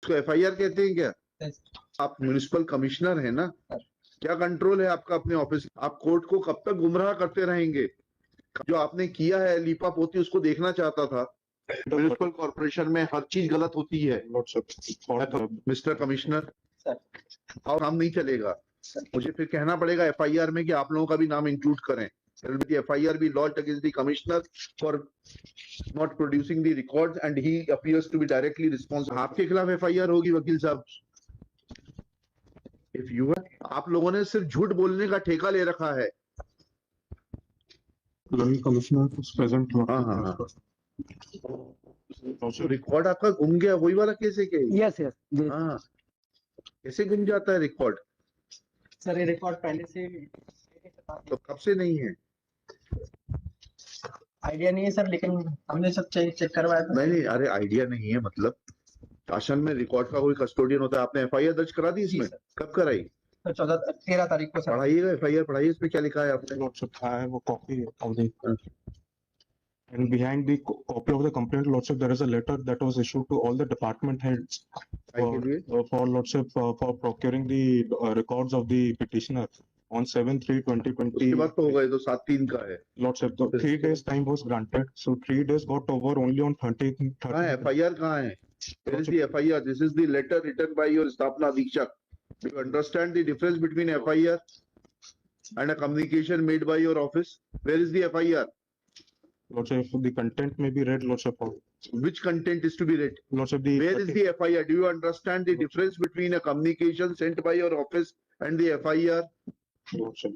इसको एफआईआर कहते हैं क्या? Yes. आप म्युनिसिपल कमिश्नर है ना, क्या कंट्रोल है आपका अपने ऑफिस? आप कोर्ट को कब तक गुमराह करते रहेंगे? जो आपने किया है लीपा पोती उसको देखना चाहता था। म्युनिसिपल कॉर्पोरेशन में हर चीज गलत होती है मिस्टर कमिश्नर, और काम नहीं चलेगा। मुझे फिर कहना पड़ेगा एफआईआर में कि आप लोगों का भी नाम इंक्लूड करें। FIR be launched against the commissioner for not producing the records and he appears to be directly responsible. आपके खिलाफ एफआईआर होगी वकील साहब। इफ यू आप लोगों ने सिर्फ झूठ बोलने का ठेका ले रखा है। Commissioner present. हाँ। रिकॉर्ड आपका गुम गया, वही वाला केस है क्या? Yes yes. हाँ, कैसे गुम जाता है रिकॉर्ड? सर ये रिकॉर्ड पहले से तो कब से नहीं है? आइडिया नहीं है सर, लेकिन हमने सब चेक करवाया था। नहीं, अरे आइडिया नहीं है मतलब शासन में रिकॉर्ड का कोई कस्टोडियन होता है। आपने एफआईआर दर्ज करा दी इसमें? कब कराई? 13 तारीख को। पढ़ाइएगा एफआईआर, पढ़ाइए, इसमें क्या लिखा है आपने? Lordship है वो copy of the and behind the copy of the complaint, Lordship, there is a letter that was issued to all the department heads for Lordship for procuring the records of the petitioner on 7/3/2020. उसके बाद तो हो गए, तो 7/3 का है। Lordship, the 3 days time was granted, so 3 days got over only on 30th. कहाँ है एफआईआर? कहाँ है? Where is the FIR? This is the letter written by your Sthapna Deekshak. Do you understand the difference between FIR and a communication made by your office? Where is the FIR? Lordship, the content may be read, Lordship. Which content is to be read? Lordship, where is the FIR? Do you understand the difference between a communication sent by your office and the FIR? Lordship,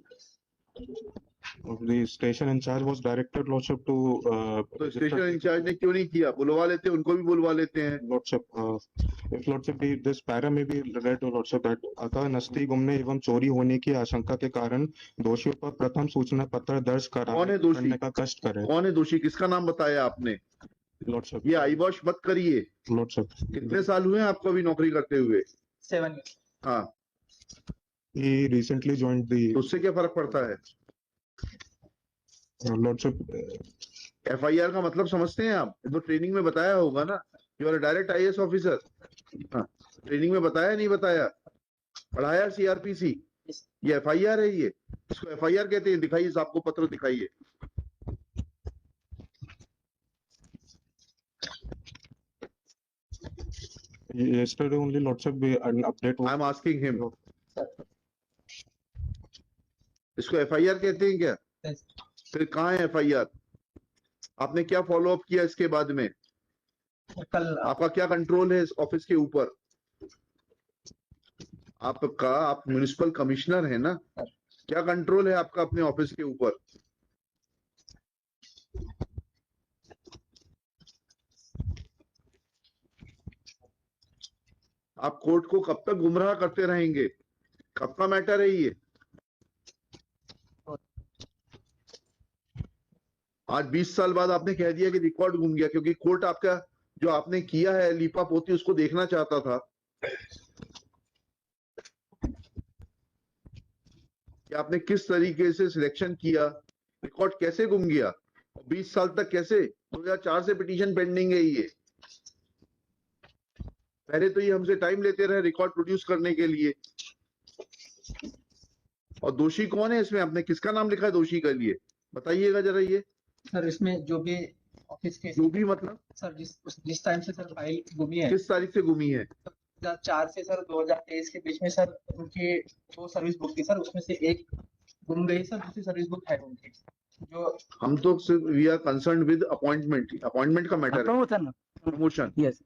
the station in charge was directed, Lordship, to तो station in charge ने क्यों नहीं किया? बुलवा लेते, उनको भी बुलवा लेते हैं। Lordship, if Lordship, this para may be read, Lordship, that अतः नस्ती गुमने एवं चोरी होने की आशंका के कारण दोषियों पर प्रथम सूचना पत्र दर्ज करने का कष्ट करे। कौन है दोषी? किसका नाम बताया आपने? Lordship, ये आई वॉश मत करिए। Lordship, कितने साल हुए आपको अभी नौकरी करते हुए? 7 years. हाँ, he recently joined the उससे क्या फर्क पड़ता है? Lordship, एफआईआर का मतलब समझते हैं आप? तो ट्रेनिंग में बताया होगा ना, you are direct IAS officer. हाँ, ट्रेनिंग में बताया नहीं बताया? पढ़ाया सीआरपीसी? ये एफआईआर है, ये इसको एफआईआर कहते हैं। दिखाइए, आपको पत्र दिखाइए। yesterday only, Lordship, an update I am asking him, इसको एफआईआर कहते हैं क्या? Yes. फिर कहाँ है एफआईआर? आपने क्या फॉलो अप किया इसके बाद में? कल आपका क्या कंट्रोल है इस ऑफिस के ऊपर? आपका, आप म्युनिसिपल कमिश्नर है ना, क्या कंट्रोल है आपका अपने ऑफिस के ऊपर? आप कोर्ट को कब तक गुमराह करते रहेंगे? कब का मैटर है ये? आज 20 साल बाद आपने कह दिया कि रिकॉर्ड गुम गया, क्योंकि कोर्ट आपका जो आपने किया है लीपा पोती उसको देखना चाहता था कि आपने किस तरीके से सिलेक्शन किया। रिकॉर्ड कैसे गुम गया? 20 साल तक कैसे? 2004 से पिटीशन पेंडिंग है ये। पहले तो ये हमसे टाइम लेते रहे रिकॉर्ड प्रोड्यूस करने के लिए। और दोषी कौन है इसमें? आपने किसका नाम लिखा है दोषी के लिए? बताइएगा जरा ये। सर इसमें जो भी ऑफिस के जो भी मतलब सर जिस टाइम से सर फाइल गुमी है, किस तारीख से गुमी है? 2004 से सर 2023 के बीच में सर उनकी 2 सर्विस बुक थी सर, उसमें से एक गुम गई सर, दूसरी सर्विस बुक है उनकी। जो हम तो सिर्फ we are concern with appointment का मैटर है। प्रमोशन यस,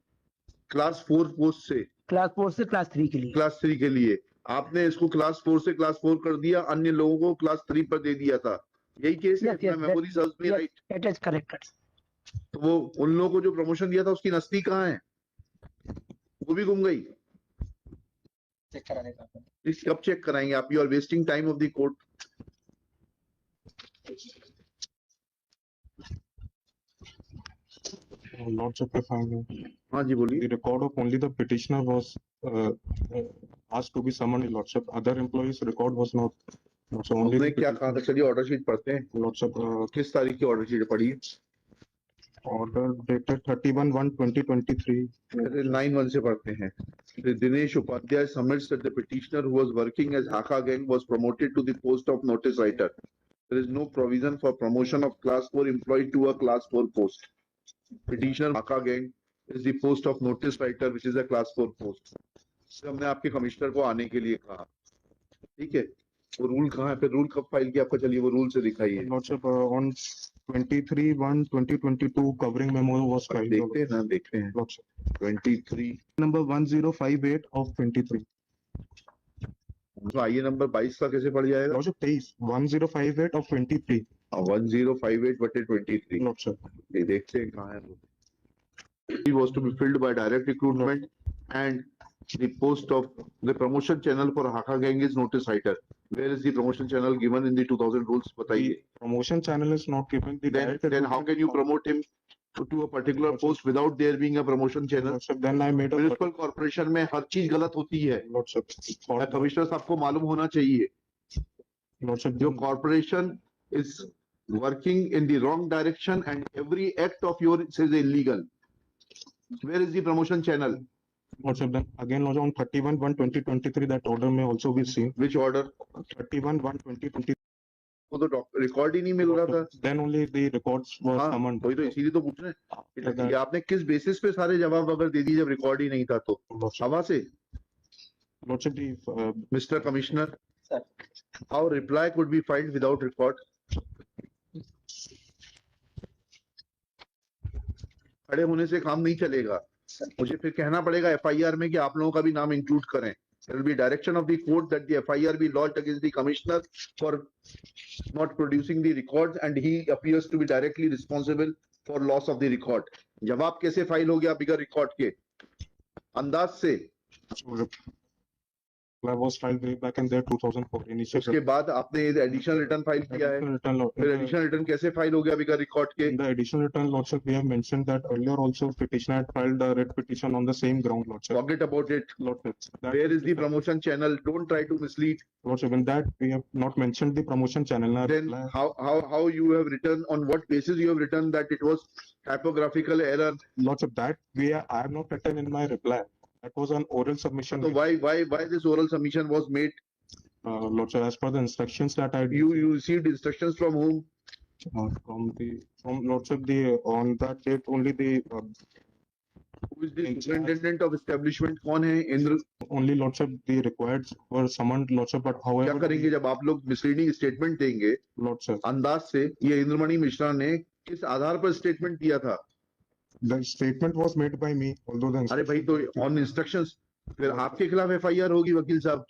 क्लास 4 पोस्ट से क्लास 4 से क्लास 3 के लिए। क्लास 3 के लिए आपने इसको क्लास 4 से क्लास 4 कर दिया, अन्य लोगों को क्लास 3 पर दे दिया था। यही केस है? Memory serves me right? It is correct. तो वो उन लोगों को जो प्रमोशन दिया था उसकी नस्ती कहाँ है? वो भी गुम गई। चेक कराने का कब चेक कराएंगे आप? You are wasting time of the court. Lordship, if I may, हाँ जी बोलिए। the record of only the petitioner was asked to be summoned, Lordship. Other employees' record was not. So only हमने the क्या कहा था? चलिए order sheet पढ़ते हैं। Lordship, किस तारीख की ऑर्डर शीट पढ़ी? Order dated 31/1/2023. 9-1 से पढ़ते हैं. Dinesh Upadhyay submits that the petitioner who was working as Haka Gang was promoted to the post of notice writer. There is no provision for promotion of class 4 employee to a class 4 post. Petitioner Haka Gang is the post of notice writer, which is a class 4 post. तो हमने आपके commissioner को आने के लिए कहा. ठीक है. वो रूल कहाँ है? फिर रूल कब फाइल किया आपका? चलिए वो रूल से दिखाइए. Lordship, on 23/1/2022, covering memo was filed. देखते हैं ना, देखते हैं. Lordship, 23 number 1058 of 23. तो आइए नंबर 22 का कैसे पड़ जाएगा? Lordship, 1058 of 23. 1058/23. Lordship, ये देखते हैं कहाँ है वो. He was to be filled by direct recruitment and the post of the promotion channel for Haka Gang is notice writer. Where is the promotion channel given in the 2000 rules? बताइए. promotion channel is not given. The Then how can you promote him to a particular post without there being a promotion channel? Lordship, then I made a municipal corporation में हर चीज गलत होती है. Lordship, for commissioner साहब को मालूम होना चाहिए. Lordship, Your corporation is working in the wrong direction and every act of yours is illegal. Where is the promotion channel? Lordship, then again, Lordship, on 31/1/2023, that order may also be seen. Which order? 31/1/2023. वो तो record ही नहीं मिल रहा था. Then only the records were हाँ, summoned. वही तो इसीलिए तो पूछ रहे हैं. After that, ये आपने किस बेसिस पे सारे जवाब अगर दे दिए जब रिकॉर्ड ही नहीं था तो? Lordship, हवा से. Lordship, the Mr. Commissioner, Sir. how reply could be filed without record? खड़े होने से काम नहीं चलेगा. मुझे फिर कहना पड़ेगा एफआईआर में कि आप लोगों का भी नाम इंक्लूड करें. There will be direction of the court that the FIR be lodged against the commissioner for not producing the records and he appears to be directly responsible for loss of the record. जवाब कैसे file हो गया बिगर record के? अंदाज से. reply was filed way back in there 2004. Initial उसके बाद आपने एडिशनल रिटर्न फाइल किया है. return, फिर एडिशनल रिटर्न कैसे फाइल हो गया बिगर रिकॉर्ड के? in the additional return, Lordship, we have mentioned that earlier also petitioner had filed a writ petition on the same ground, Lordship. Forget about it. Lordship, that Where is the promotion channel? Don't try to mislead. Lordship, in that we have not mentioned the promotion channel. Now, Then how you have written, on what basis you have written that it was typographical error? Lordship, that I have not written in my reply. That was an oral submission. So why this oral submission was made? Lordship, as per the instructions that I You received instructions from whom? from Lordship, on that date only Who is the superintendent of establishment? कौन है? Indra. only Lordship, the required were summoned, Lordship, but क्या however करेंगे जब आप लोग misleading statement देंगे Lordship, अंदाज से? ये इंद्रमणि मिश्रा ने किस आधार पर स्टेटमेंट दिया था? the statement was made by me, although the अरे भाई तो ऑन इंस्ट्रक्शंस. फिर आपके खिलाफ एफआईआर होगी वकील साहब.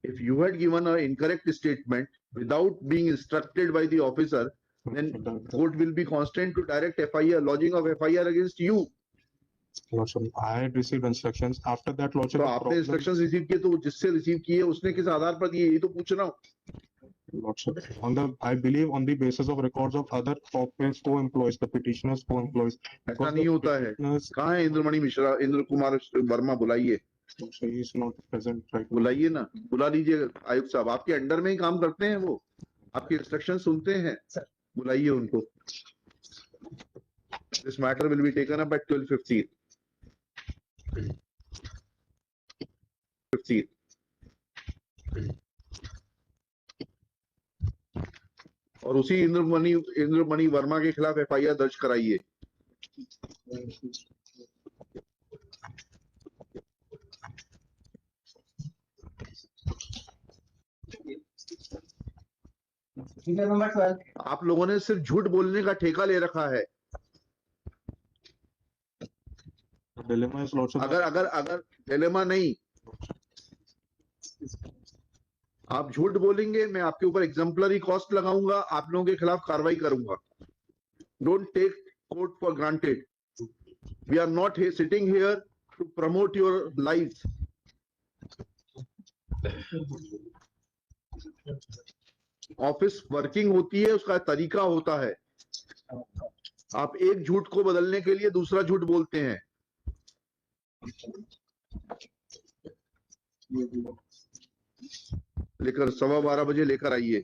If you had given an incorrect statement without being instructed by the officer, then court will be constrained to direct FIR, lodging of FIR against you. Lordship, I had received instructions. After that, Lordship, तो the आपने problem- instructions receive किए तो जिससे receive किए उसने किस आधार पर दिए? ये तो पूछ रहा हूँ. Lordship, I believe on the basis of records of other office co-employees, the petitioners co-employees. ऐसा नहीं होता है. कहाँ है इंद्रमणि मिश्रा? इंद्र कुमार वर्मा बुलाइए. So he is not present right now. बुलाइए ना, बुला लीजिए आयुक्त साहब. आपके अंडर में ही काम करते हैं वो, आपके इंस्ट्रक्शन सुनते हैं. Sir. बुलाइए उनको. This matter will be taken up at 12:15. 15. और उसी इंद्रमणि वर्मा के खिलाफ एफआईआर दर्ज कराइए. Detail number 12. आप लोगों ने सिर्फ झूठ बोलने का ठेका ले रखा है. The dilemma is, Lordship, अगर डिलेमा नहीं, आप झूठ बोलेंगे मैं आपके ऊपर एग्जाम्पलरी कॉस्ट लगाऊंगा, आप लोगों के खिलाफ कार्रवाई करूंगा. Don't take court for granted. We are not sitting here to promote your life. Office working होती है, उसका तरीका होता है. आप एक झूठ को बदलने के लिए दूसरा झूठ बोलते हैं. लेकर 12:15 बजे लेकर आइए.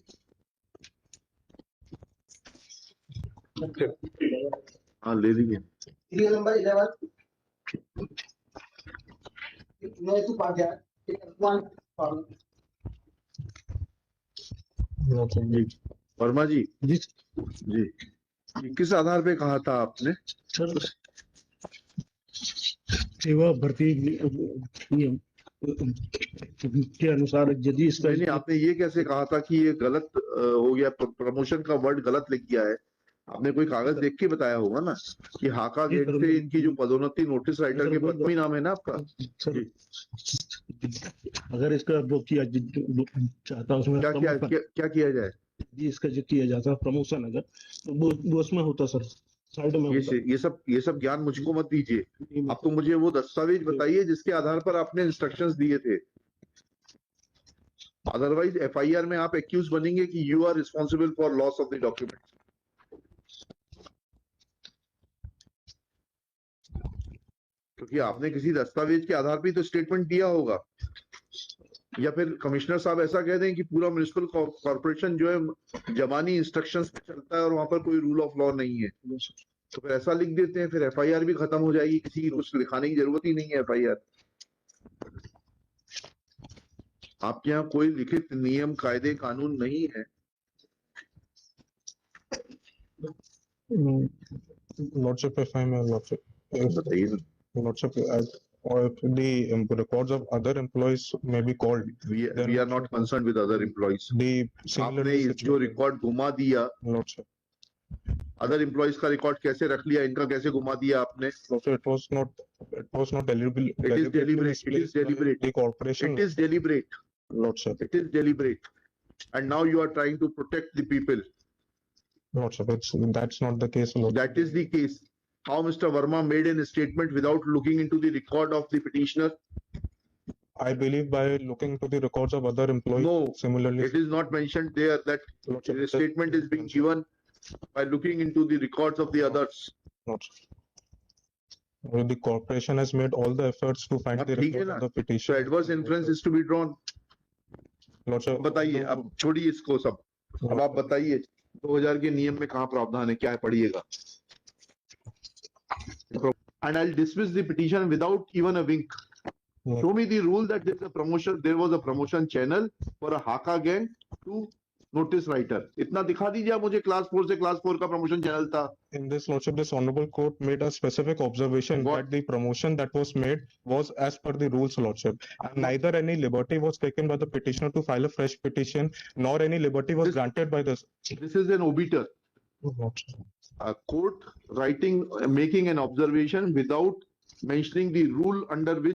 हाँ ले लीजिए। Serial number 11. Next to Pandya. One. Verma जी जी जी, ये किस आधार पे कहा था आपने? सर, सेवा भर्ती नियम के अनुसार यदि इसका नहीं, आपने ये कैसे कहा था कि ये गलत हो गया, प्रमोशन का वर्ड गलत लिख दिया है? आपने कोई कागज देख के बताया होगा ना कि हाका जी, गेट सर, से इनकी जो पदोन्नति नोटिस राइटर के पद में नाम है ना आपका? सर, अगर इसका वो किया चाहता उसमें क्या क्या क्या किया जाए? जी इसका जो किया जाता प्रमोशन अगर तो वो उसमें होता सर, साइड में होता। ये सब ज्ञान मुझको मत दीजिए। आप तो मुझे वो दस्तावेज बताइए जिसके आधार पर आपने इंस्ट्रक्शंस दिए थे। अदरवाइज एफआईआर में आप एक्यूज बनेंगे कि you are responsible for loss of the document. क्योंकि आपने किसी दस्तावेज के आधार पर तो स्टेटमेंट दिया होगा, या फिर कमिश्नर साहब ऐसा कह दें कि पूरा म्युनिसिपल कॉर्पोरेशन जो है जमानी इंस्ट्रक्शंस पे चलता है और वहां पर कोई रूल ऑफ लॉ नहीं है, तो फिर ऐसा लिख देते हैं, फिर एफआईआर भी खत्म हो जाएगी, किसी की कुछ लिखाने की जरूरत ही नहीं है एफआईआर। आपके यहाँ कोई लिखित नियम कायदे कानून नहीं है। Lordship, if I may, Lordship. बताइए ना। Lordship, or if the records of other employees may be called. We are not concerned with other employees. The आपने similarly इस जो रिकॉर्ड घुमा दिया, Lordship. अदर एम्प्लॉइज का रिकॉर्ड कैसे रख लिया, इनका कैसे घुमा दिया आपने? Lordship, it was not deliberately. It is deliberate. It is misplaced by deliberate. The corporation. It is deliberate. Lordship. It is deliberate. And now you are trying to protect the people. Lordship, that's not the case. Lordship. That is the case. How Mr. Verma made a statement without looking into the record of the petitioner? I believe by looking to the records of other employees. No, Similarly. it is not mentioned there that Lordship, the statement is being given by looking into the records of the others. Lordship. The corporation has made all the efforts to find the ठीक है record ना? of the So petition. adverse inference is to be drawn. Lordship. बताइए, अब छोड़िए इसको सब, अब आप बताइए 2000 के नियम में कहाँ प्रावधान है, क्या है, पढ़िएगा। And I'll dismiss the petition without even a wink. Yeah. Show me the rule that there was a promotion channel for a Haka gang to notice writer. इतना दिखा दीजिए आप मुझे, क्लास 4 से क्लास 4 का प्रमोशन चैनल था। In this Lordship, this honorable court made a specific observation What? that the promotion that was made was as per the rules, Lordship. And neither any liberty was taken by the petitioner to file a fresh petition, nor any liberty was This- granted by the This is an obiter. Lordship. A court writing, making an observation without mentioning the rule under which